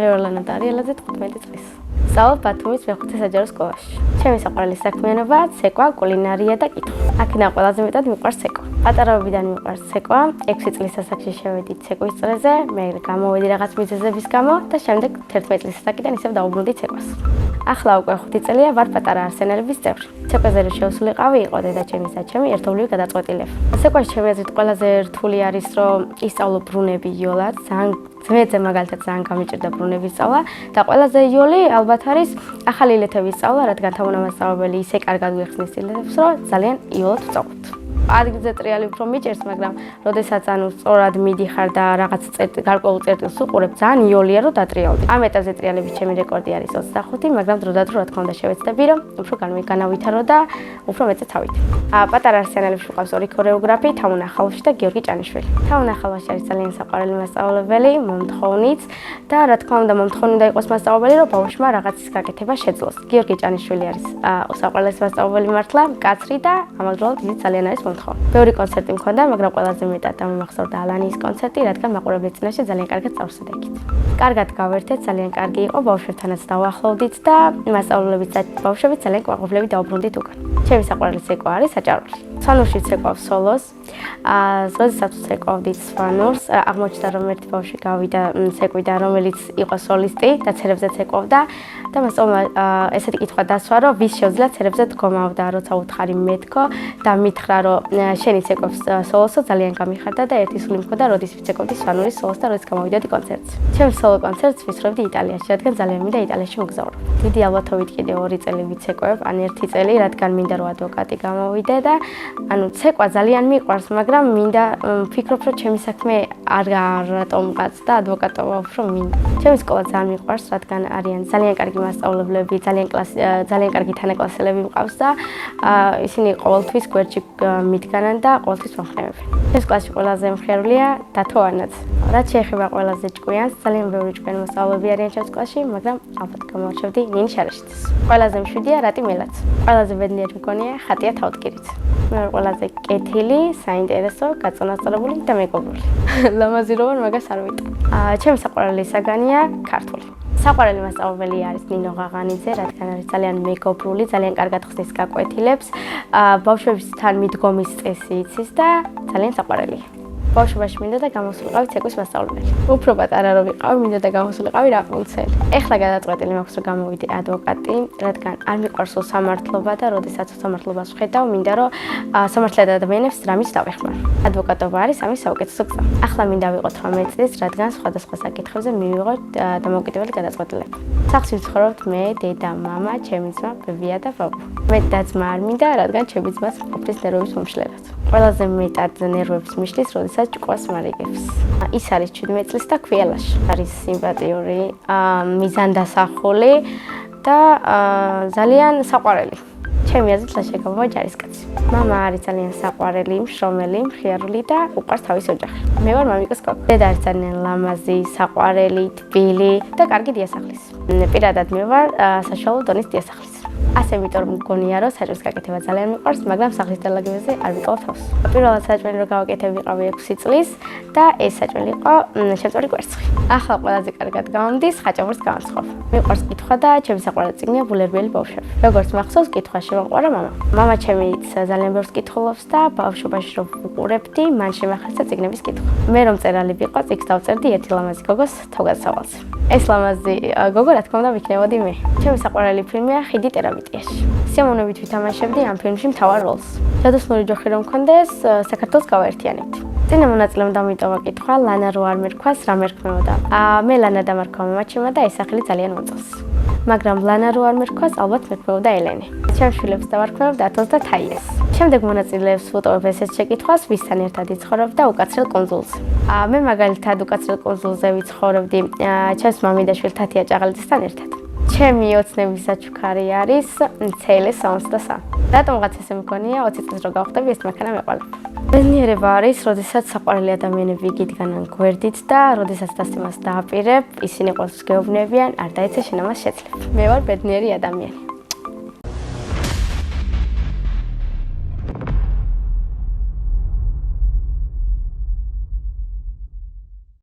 მეორე ლანა დარიელაძე 15 წლის. სწავლობ ბათუმის მეხუთე საჯარო სკოლაში. ჩემი საყვარელი საქმიანობა ცეკვა, კულინარია და კითხვა. აქედან ყველაზე მეტად მიყვარს ცეკვა. პატარაობიდან მიყვარს ცეკვა. 6 წლის ასაკში შევედი ცეკვის წრეზე, მე გამოვედი რაღაც მიზეზების გამო და შემდეგ 11 წლის ასაკიდან ისევ დაუბრუნდი ცეკვას. ახლა უკვე 5 წელია ვარ პატარა არსენალების წევრი. ცეკვაზე რომ შევსულიყავი, იყო დედაჩემის და ჩემი ერთობლივი გადაწყვეტილება. ცეკვაში ჩემი აზრით ყველაზე რთული არის, რომ ისწავლო ბრუნები იოლად, ძმეზე მაგალითად ძალიან გამიჭირდა ბრუნების სწავლა და ყველაზე იოლი ალბათ არის ახალი ილეთების სწავლა, რადგან თავმონამასწავლებელი ისე კარგად გვეხსნის ილეთებს, რომ ძალიან იოლად ვწავლობთ. ადგილზე ტრიალი უფრო მიჭერს, მაგრამ როდესაც სწორად მიდიხარ და რაღაც გარკვეულ წერტილს უყურებ, ძალიან იოლია რომ დატრიალდი. ამ ეტაპზე ტრიალების ჩემი რეკორდი არის 25, მაგრამ დროდადრო რა თქმა უნდა შევეცდები, რომ უფრო განავითარო და უფრო მეწე თავით. პატარა არსენალებში ვყავს ორი ქორეოგრაფი, თამუნა ხალვაში და გიორგი ჭანიშვილი. თამუნა ხალვაში არის ძალიან საყვარელი მასწავლებელი, მომთხოვნიც და რა თქმა უნდა მომთხოვნი უნდა იყოს მასწავლებელი, რომ ბავშვმა რაღაცის გაკეთება შეძლოს. გიორგი ჭანიშვილი არის საყვარელი მასწავლებელი მართლა, მკაცრი და ამავდროულად ის ძალიან არის ბევრი კონცერტი მქონდა, მაგრამ ყველაზე მეტად დამიმახსოვრდა ალანის კონცერტი, რადგან მაყურებლის წინაშე ძალიან კარგად წავსდებით. კარგად გავერთეთ, ძალიან კარგი იყო, ბავშვებთანაც დავახლოვდით და მასწავლებლებიც და ბავშვებიც ძალიან ყვაყობლები დაუბრუნდით უკან. ჩემი საყვარელი ცეკვა არის საჭარული. სვანურში ცეკვავ სოლოს, როდესაც ცეკვავდით სვანურს, აღმოჩნდა რომ ერთი ბავშვი გავიდა ცეკვიდან, რომელიც იყო სოლისტი და ცერებზე ცეკვავდა და მასწავლებელმა ესეთი კითხვა დასვა, რომ ვის შეუძლია ცერებზე დგომავდა, როცა უთხარი მეთქო და მითხრა, რომ შენი ცეკვავს სოლოსო ძალიან გამიხარდა და ერთი სული მქონდა, როდის ვიცეკვავდი სვანურის სოლოს და როდის გამოვიდოდი კონცერტზე. ჩემს სოლო კონცერტს ვისწრებდი იტალიაში, რადგან ძალიან მინდა იტალიაში მოგზაურო. დიდი ალბათობით კიდე 2 წელი ვიცეკვებ, ან 1 წელი, რადგან მინდა რომ ადვოკატი გამოვიდე და ცეკვა ძალიან მიყვარს, მაგრამ მინდა ვფიქრობ, რომ ჩემი საქმე არ რატომ კაც და ადვოკატობა უფრო მინდა. ჩემი სკოლა ძალიან მიყვარს, რადგან არიან ძალიან კარგი მასწავლებლები, ძალიან კარგი თანაკლასელები მყავს და ისინი ყოველთვის გვერდში მიდგანან და ყოველთვის მომხნევებენ. ეს კლასში ყველაზე მხიარულია დათო ანაც. რაც შეეხება ყველაზე ჭკვიანს, ძალიან ბევრი ჭკვიანი მასწავლებლები არიან ჩემს კლასში, მაგრამ ალბათ გამოვარჩევდი ნინი შარაშიძეს. ყველაზე მშვიდია რატი მელაც. ყველაზე ბედნიერი მგონია ხატია თავდგირით. მე ვარ ყველაზე კეთილი, საინტერესო, გაწონასწორებული და მეგობრული. ლამაზი რო ვარ, მაგას არ ვიტყვი. ჩემი საყვარელი საგანია ქართული. საყვარელი მასწავლებელი არის ნინო ღაღანიძე, რადგან არის ძალიან მეგობრული, ძალიან კარგად ხსნის გაკვეთილებს, ბავშვებთან მიდგომის წესი იცის და ძალიან საყვარელია. ბავშვობაში მინდა და გამოსულიყავი ცეკვის მასწავლებელი. უფრო პატარა რომ ვიყავი, მინდა და გამოსულიყავი რაპუნცელი. ეხლა გადაწყვეტილი მაქვს რომ გამოვიდე ადვოკატი, რადგან არ მიყვარს სამართლობა და როდესაც სამართლობას ვხედავ, მინდა რომ სამართლიან ადამიანებს რამის დავეხმარო. ადვოკატობა არის ამის საუკეთესო გზა. ახლა მინდა ვიყო 18 წლის, რადგან სხვადასხვა საკითხებზე მივიღოთ დამოუკიდებელი გადაწყვეტილება. სახლში ვცხოვრობთ მე, დედა, მამა, ჩემი ძმა, ბებია და ბაბუ. მე და-ძმა არ მინდა, რადგან ჩემი ძმას მყოფრის ნერვების მომშლელად. ყველაზე მეტად ნერვებს მიშლის, როდესაც ჭკვას მარიგებს. ის არის 17 წლის და ქვილაში. არის სიმპათიური, მიზანდასახული და ძალიან საყვარელი. ჩემი აზრით ლაშეკობა ჯარისკაცი. მამა არის ძალიან საყვარელი, მშრომელი, მხიარული და უყვარს თავის ოჯახი. მე ვარ მამიკოს კოქი. დედა არის ძალიან ლამაზი, საყვარელი, თბილი და კარგი დიასახლის. პირადად მე ვარ საშუალო დონის დიასახლის. ასე იმიტომ რომ მგონია რომ საჭმლის გაკეთება ძალიან მიყვარს, მაგრამ სახლის დალაგებაზე არ ვიყავ თავს. პირველად საჭმელი რომ გავაკეთებ ვიყავი 6 წლის და ეს საჭმელი იყო შემწვარი კვერცხი. ახლა ყველაზე კარგად გამომდის, ხაჭაპურს გავამცხობ. მიყვარს კითხვა და ჩემი საყვარელი წიგნია ბულერბიელი ბავშვები. როგორც მახსოვს, კითხვა შემოყვარა მამა. მამა ჩემიც ძალიან ბევრს კითხულობს და ბავშვობაში რომ ვუყურებდი, მან შემახერხა წიგნების კითხვა. მე რომ მწერალი ვიყო, წიგნს დავწერდი ერთი ლამაზი გოგოს თავგადასავალზე. ეს ლამაზი გოგო რა თქმა უნდა ვიქნებოდი მე. ჩემი საყვარელი ფილმია ხიდი ტერაბიტიაში. სიამოვნებით ვითამაშებდი ამ ფილმში მთავარ როლს. ჯადოსნური ჯოხი რომ მქონდეს, საქართველოს გავაერთიანებდი. წინა მონაწილემ დამიტოვა კითხვა, ლანა რო არ მერქვას, რა მერქმეოდა. მე ლანა დამარქვა მამაჩემმა და ეს სახელი ძალიან მოწონს. მაგრამ ლანა რო არ მერქვას, ალბათ მერქმეოდა ელენე. ჩემს შვილებს დავარქმევ დათოს და თაიას. შემდეგ მონაწილეებს ვუტოვებ ესეთ შეკითხვას, ვისთან ერთად იცხოვრობ და უკაცრიელ კუნძულზე. მე მაგალითად უკაცრიელ კუნძულზე ვიცხოვრობდი ჩემს მამიდაშვილ თათია ჭაღალიძესთან ერთად. ჩემი ოცნების საჩუქარი არის ცელე 63. რატომღაც ესე მგონია 20 წელს რო გავხდები ეს მანქანა მეყვალება. ბედნიერება არის, როდესაც საყვარელი ადამიანები გიდგანან გვერდით და როდესაც დასწრებას დააპირებ, ისინი ყოველთვის გეუბნებიან, არ დაიცე შენ ამას შეძლებ. მე ვარ ბედნიერი ადამიანი.